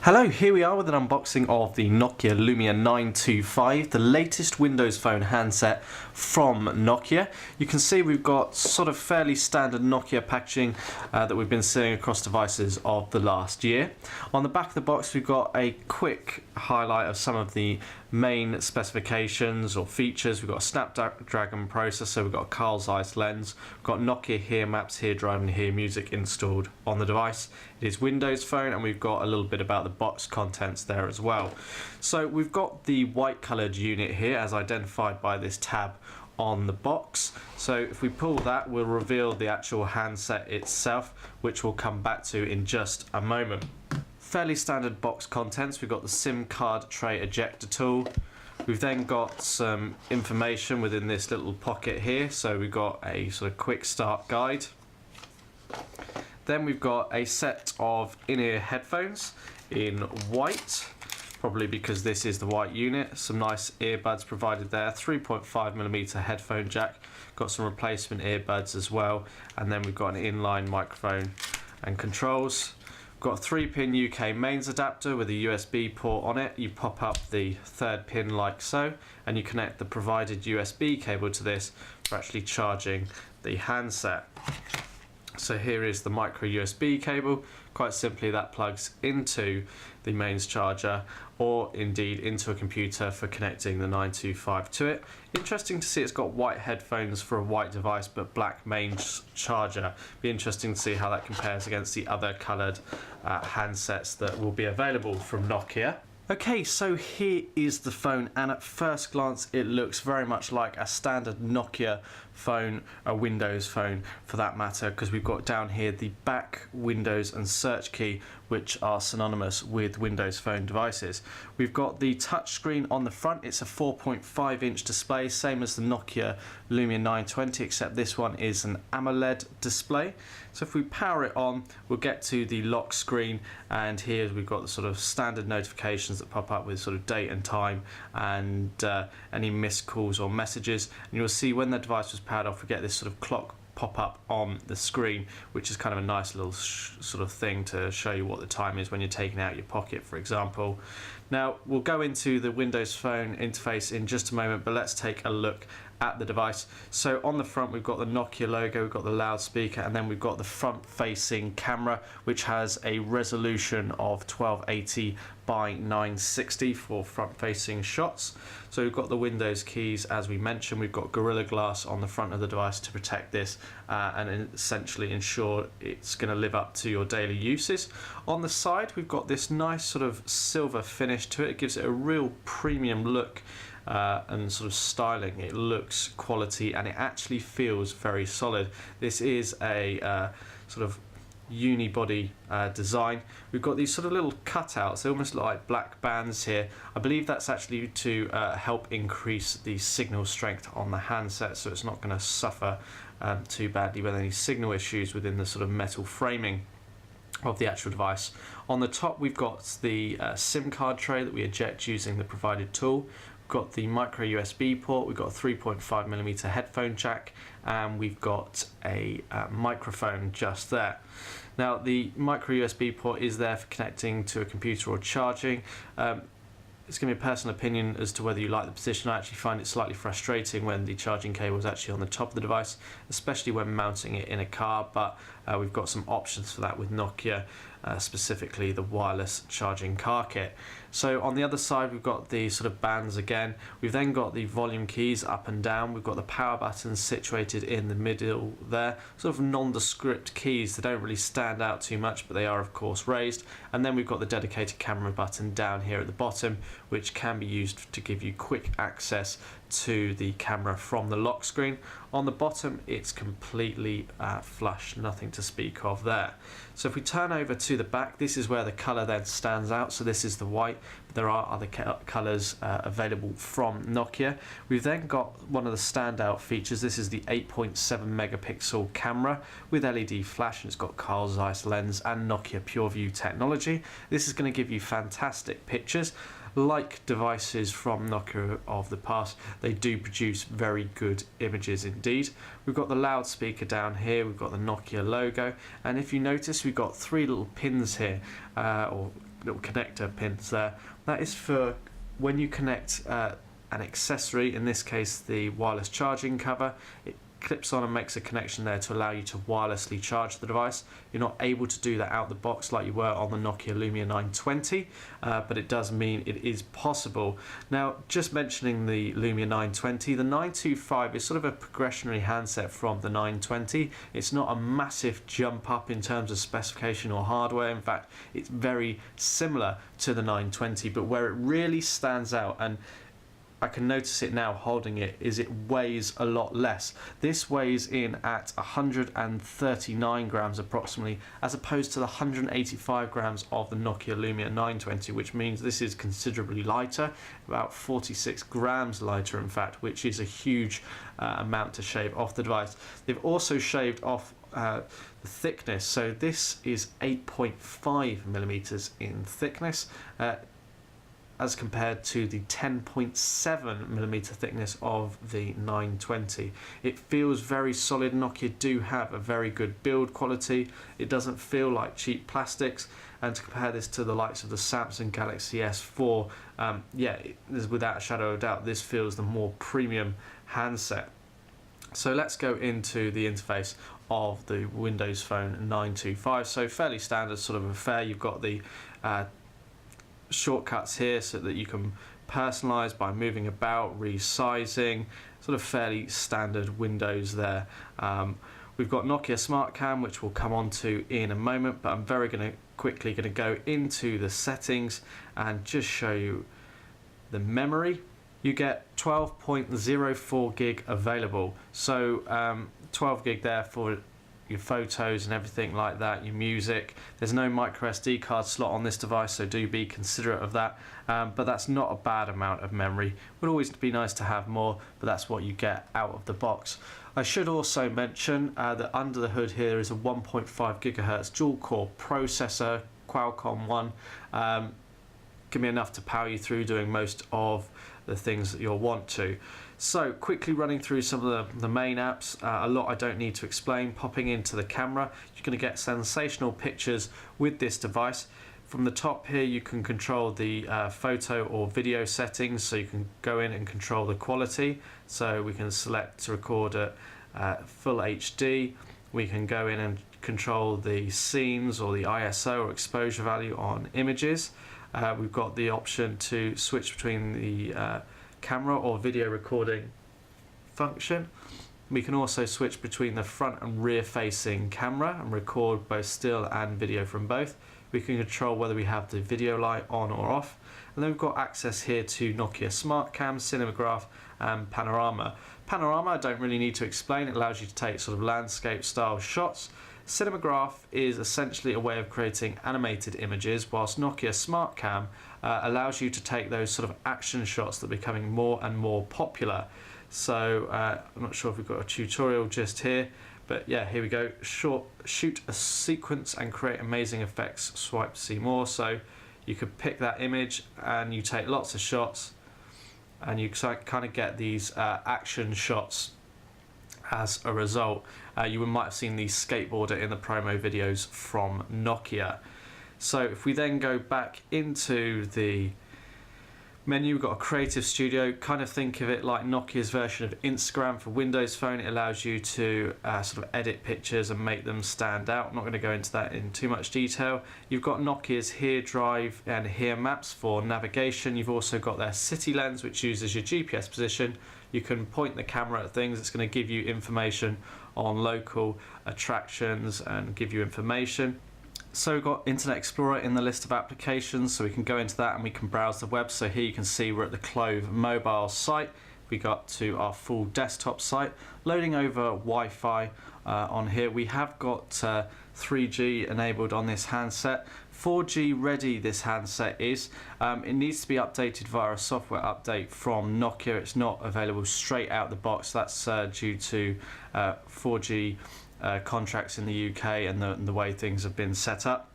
Hello, here we are with an unboxing of the Nokia Lumia 925, the latest Windows Phone handset from Nokia. You can see we've got sort of fairly standard Nokia packaging that we've been seeing across devices of the last year. On the back of the box we've got a quick highlight of some of the main specifications or features. We've got a Snapdragon processor, we've got a Carl Zeiss lens, we've got Nokia Here Maps, Here Drive and Here Music installed on the device. It is Windows Phone, and we've got a little bit about the box contents there as well. So we've got the white coloured unit here as identified by this tab on the box. So if we pull that, we'll reveal the actual handset itself, which we'll come back to in just a moment. Fairly standard box contents. We've got the SIM card tray ejector tool. We've then got some information within this little pocket here. So we've got a sort of quick start guide. Then we've got a set of in-ear headphones in white, probably because this is the white unit. Some nice earbuds provided there, 3.5mm headphone jack, got some replacement earbuds as well, and then we've got an inline microphone and controls. We've got a 3-pin UK mains adapter with a USB port on it. You pop up the third pin like so, and you connect the provided USB cable to this for actually charging the handset. So here is the micro USB cable. Quite simply, that plugs into the mains charger or indeed into a computer for connecting the 925 to it. Interesting to see it's got white headphones for a white device but black mains charger. Be interesting to see how that compares against the other coloured handsets that will be available from Nokia. Okay, so here is the phone, and at first glance it looks very much like a standard Nokia phone, a Windows phone for that matter, because we've got down here the back, Windows and search key, which are synonymous with Windows Phone devices. We've got the touchscreen on the front. It's a 4.5-inch display, same as the Nokia Lumia 920, except this one is an AMOLED display. So if we power it on, we'll get to the lock screen, and here we've got the sort of standard notifications that pop up with sort of date and time and any missed calls or messages. And you'll see when the device was powered off, we get this sort of clock pop up on the screen, which is kind of a nice little sort of thing to show you what the time is when you're taking out your pocket, for example. Now we'll go into the Windows Phone interface in just a moment, but let's take a look at the device. So on the front we've got the Nokia logo, we've got the loudspeaker, and then we've got the front facing camera, which has a resolution of 1280 by 960 for front facing shots. So we've got the Windows keys, as we mentioned. We've got Gorilla Glass on the front of the device to protect this and essentially ensure it's going to live up to your daily uses. On the side we've got this nice sort of silver finish to it. It gives it a real premium look and sort of styling. It looks quality and it actually feels very solid. This is a sort of unibody design. We've got these sort of little cutouts. They almost look like black bands here. I believe that's actually to help increase the signal strength on the handset, so it's not going to suffer too badly with any signal issues within the sort of metal framing of the actual device. On the top we've got the SIM card tray that we eject using the provided tool. We've got the micro USB port, we've got a 3.5mm headphone jack, and we've got a microphone just there. Now the micro USB port is there for connecting to a computer or charging. It's going to be a personal opinion as to whether you like the position. I actually find it slightly frustrating when the charging cable is actually on the top of the device, especially when mounting it in a car, but we've got some options for that with Nokia, specifically the wireless charging car kit. So on the other side we've got the sort of bands again. We've then got the volume keys up and down. We've got the power buttons situated in the middle there, sort of nondescript keys. They don't really stand out too much, but they are of course raised. And then we've got the dedicated camera button down here at the bottom, which can be used to give you quick access to the camera from the lock screen. On the bottom it's completely flush, nothing to speak of there. So if we turn over to the back, this is where the colour then stands out. So this is the white, but there are other colours available from Nokia. We've then got one of the standout features. This is the 8.7 megapixel camera with LED flash, and it's got Carl Zeiss lens and Nokia PureView technology. This is going to give you fantastic pictures. Like devices from Nokia of the past, they do produce very good images indeed. We've got the loudspeaker down here, we've got the Nokia logo, and if you notice we've got three little pins here, or little connector pins there. That is for when you connect an accessory, in this case the wireless charging cover. It clips on and makes a connection there to allow you to wirelessly charge the device. You're not able to do that out the box like you were on the Nokia Lumia 920, but it does mean it is possible. Now, just mentioning the Lumia 920, the 925 is sort of a progressionary handset from the 920. It's not a massive jump up in terms of specification or hardware. In fact, it's very similar to the 920, but where it really stands out, and I can notice it now holding it, is it weighs a lot less. This weighs in at 139 grams approximately, as opposed to the 185 grams of the Nokia Lumia 920, which means this is considerably lighter, about 46 grams lighter in fact, which is a huge amount to shave off the device. They've also shaved off the thickness, so this is 8.5 millimeters in thickness, as compared to the 10.7 millimeter thickness of the 920. It feels very solid. Nokia do have a very good build quality. It doesn't feel like cheap plastics, and to compare this to the likes of the Samsung Galaxy S4, without a shadow of a doubt, this feels the more premium handset. So let's go into the interface of the Windows Phone 925. So fairly standard sort of affair. You've got the shortcuts here so that you can personalize by moving about, resizing, sort of fairly standard Windows there. We've got Nokia Smart Cam, which we'll come on to in a moment, but I'm quickly going to go into the settings and just show you the memory. You get 12.04 gig available, so 12 gig there for your photos and everything like that, your music. There's no micro SD card slot on this device, so do be considerate of that, but that's not a bad amount of memory. Would always be nice to have more, but that's what you get out of the box. I should also mention that under the hood here is a 1.5 gigahertz dual core processor, Qualcomm one. Give me enough to power you through doing most of the things that you'll want to. So quickly running through some of the main apps, a lot I don't need to explain. Popping into the camera, you're going to get sensational pictures with this device. From the top here you can control the photo or video settings, so you can go in and control the quality. So we can select to record at full HD. We can go in and control the scenes or the ISO or exposure value on images. We've got the option to switch between the camera or video recording function. We can also switch between the front and rear facing camera and record both still and video from both. We can control whether we have the video light on or off. And then we've got access here to Nokia Smart Cam, Cinemagraph and Panorama. Panorama I don't really need to explain. It allows you to take sort of landscape style shots. Cinemagraph is essentially a way of creating animated images, whilst Nokia Smart Cam allows you to take those sort of action shots that are becoming more and more popular. So I'm not sure if we've got a tutorial just here, but yeah, here we go. Shoot a sequence and create amazing effects, swipe to see more. So you could pick that image and you take lots of shots and you kind of get these action shots as a result. You might have seen the skateboarder in the promo videos from Nokia. So if we then go back into the menu, we've got a creative studio. Kind of think of it like Nokia's version of Instagram for Windows Phone. It allows you to sort of edit pictures and make them stand out. I'm not going to go into that in too much detail. You've got Nokia's Here Drive and Here Maps for navigation. You've also got their City Lens, which uses your GPS position. You can point the camera at things. It's going to give you information on local attractions and give you information. So we've got Internet Explorer in the list of applications, so we can go into that and we can browse the web. So here you can see we're at the Clove mobile site. We got to our full desktop site, loading over Wi-Fi on here. We have got 3G enabled on this handset. 4G ready this handset is. It needs to be updated via a software update from Nokia. It's not available straight out the box. That's due to 4G contracts in the UK and the way things have been set up.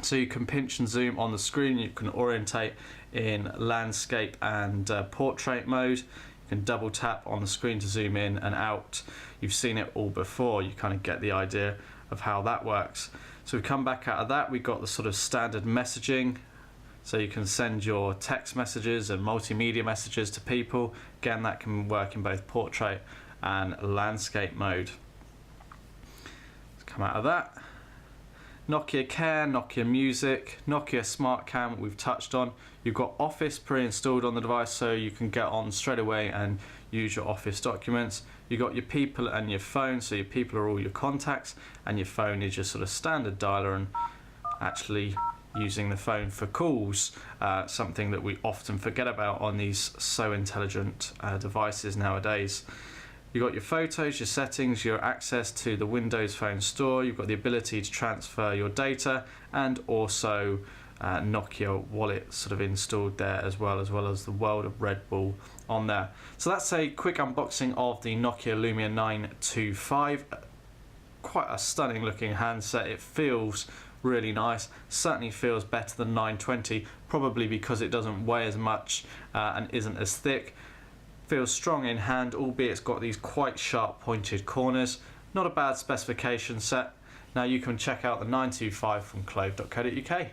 So you can pinch and zoom on the screen. You can orientate in landscape and portrait mode. You can double tap on the screen to zoom in and out. You've seen it all before. You kind of get the idea of how that works. So we come back out of that, we've got the sort of standard messaging. So you can send your text messages and multimedia messages to people. Again, that can work in both portrait and landscape mode. Let's come out of that. Nokia Care, Nokia Music, Nokia Smart Cam we've touched on. You've got Office pre-installed on the device, so you can get on straight away and use your Office documents. You've got your people and your phone, so your people are all your contacts and your phone is your sort of standard dialer and actually using the phone for calls, something that we often forget about on these so intelligent devices nowadays. You've got your photos, your settings, your access to the Windows Phone store. You've got the ability to transfer your data, and also Nokia Wallet sort of installed there as well as the world of Red Bull on there. So that's a quick unboxing of the Nokia Lumia 925. Quite a stunning looking handset. It feels really nice, certainly feels better than 920, probably because it doesn't weigh as much and isn't as thick. Feels strong in hand, albeit it's got these quite sharp pointed corners. Not a bad specification set. Now you can check out the 925 from clove.co.uk.